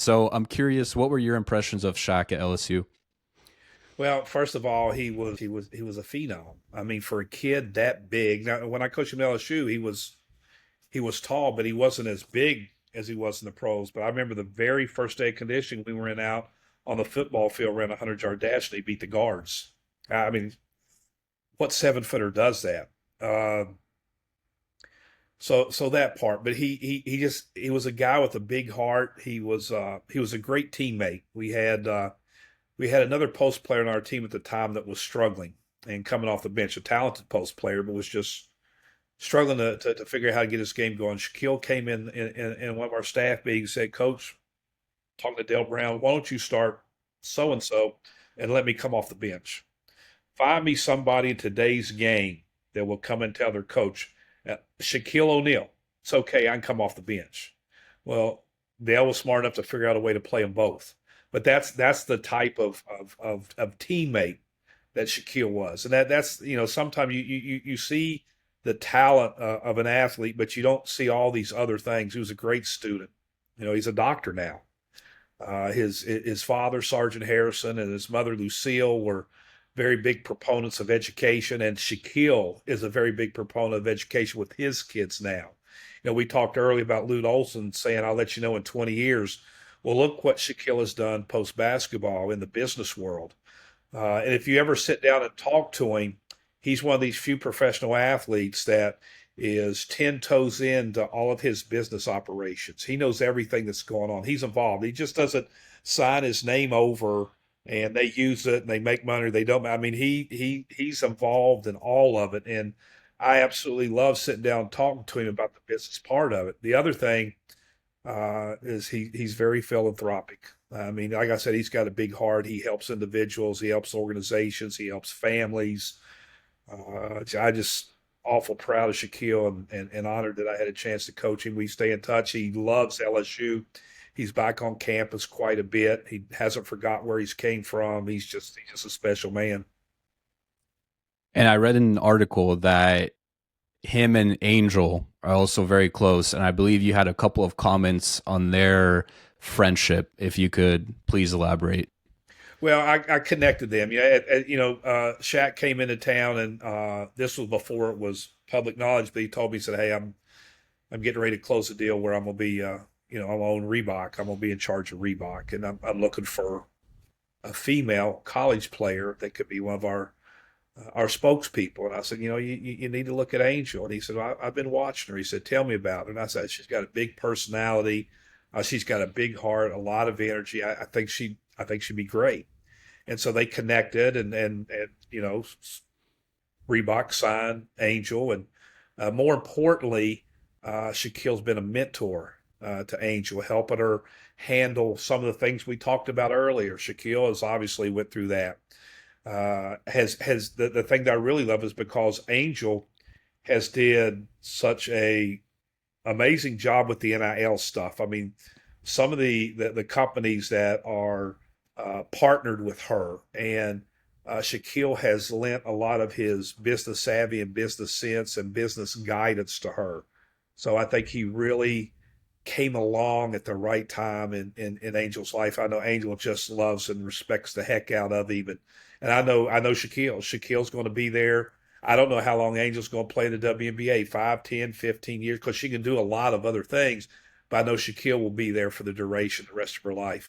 So I'm curious, what were your impressions of Shaq at LSU? Well, first of all, he was a phenom. I mean, for a kid that big. Now, when I coached him at LSU, he was tall, but he wasn't as big as he was in the pros. But I remember the very first day of conditioning, we went out on the football field, ran a 100-yard dash, and he beat the guards. I mean, what 7-footer does that? So that part, but he was a guy with a big heart. He was a great teammate. We had another post player on our team at the time that was struggling and coming off the bench, a talented post player, but was just struggling to figure out how to get his game going. Shaquille came in one of our staff meetings, said, "Coach, talking to Dale Brown, why don't you start so and so and let me come off the bench? Find me somebody in today's game that will come and tell their coach, Shaquille O'Neal, it's okay, I can come off the bench." Well, Dale was smart enough to figure out a way to play them both. But that's the type of teammate that Shaquille was, and that's sometimes you see the talent of an athlete, but you don't see all these other things. He was a great student. He's a doctor now. His father, Sergeant Harrison, and his mother, Lucille, were very big proponents of education, and Shaquille is a very big proponent of education with his kids now. We talked earlier about Lute Olson saying, "I'll let you know in 20 years." Well, look what Shaquille has done post basketball in the business world. And if you ever sit down and talk to him, he's one of these few professional athletes that is 10 toes into all of his business operations. He knows everything that's going on. He's involved. He just doesn't sign his name over and they use it and they make money or they don't. I mean, he's involved in all of it. And I absolutely love sitting down and talking to him about the business part of it. The other thing is he's very philanthropic. I mean, like I said, he's got a big heart. He helps individuals, he helps organizations, he helps families. I just awful proud of Shaquille and honored that I had a chance to coach him. We stay in touch. He loves LSU. He's back on campus quite a bit. He hasn't forgot where he's came from. He's just a special man. And I read in an article that him and Angel are also very close, and I believe you had a couple of comments on their friendship. If you could please elaborate. Well, I connected them. Shaq came into town, and this was before it was public knowledge. But he told me, he said, "Hey, I'm getting ready to close a deal where I'm gonna be, I'm gonna own Reebok. I'm gonna be in charge of Reebok, and I'm looking for a female college player that could be one of our spokespeople." And I said, you need to look at Angel. And he said, well, I've been watching her. He said, tell me about her. And I said, she's got a big personality. She's got a big heart, a lot of energy. I think she'd be great. And so they connected, and Reebok signed Angel, and more importantly, Shaquille's been a mentor to Angel, helping her handle some of the things we talked about earlier. Shaquille has obviously went through that. Has the thing that I really love is because Angel has did such a amazing job with the NIL stuff. I mean, some of the companies that are partnered with her, and Shaquille has lent a lot of his business savvy and business sense and business guidance to her. So I think he really came along at the right time in Angel's life. I know Angel just loves and respects the heck out of him, and I know Shaquille. Shaquille's going to be there. I don't know how long Angel's going to play in the WNBA, 5, 10, 15 years, because she can do a lot of other things. But I know Shaquille will be there for the duration, the rest of her life.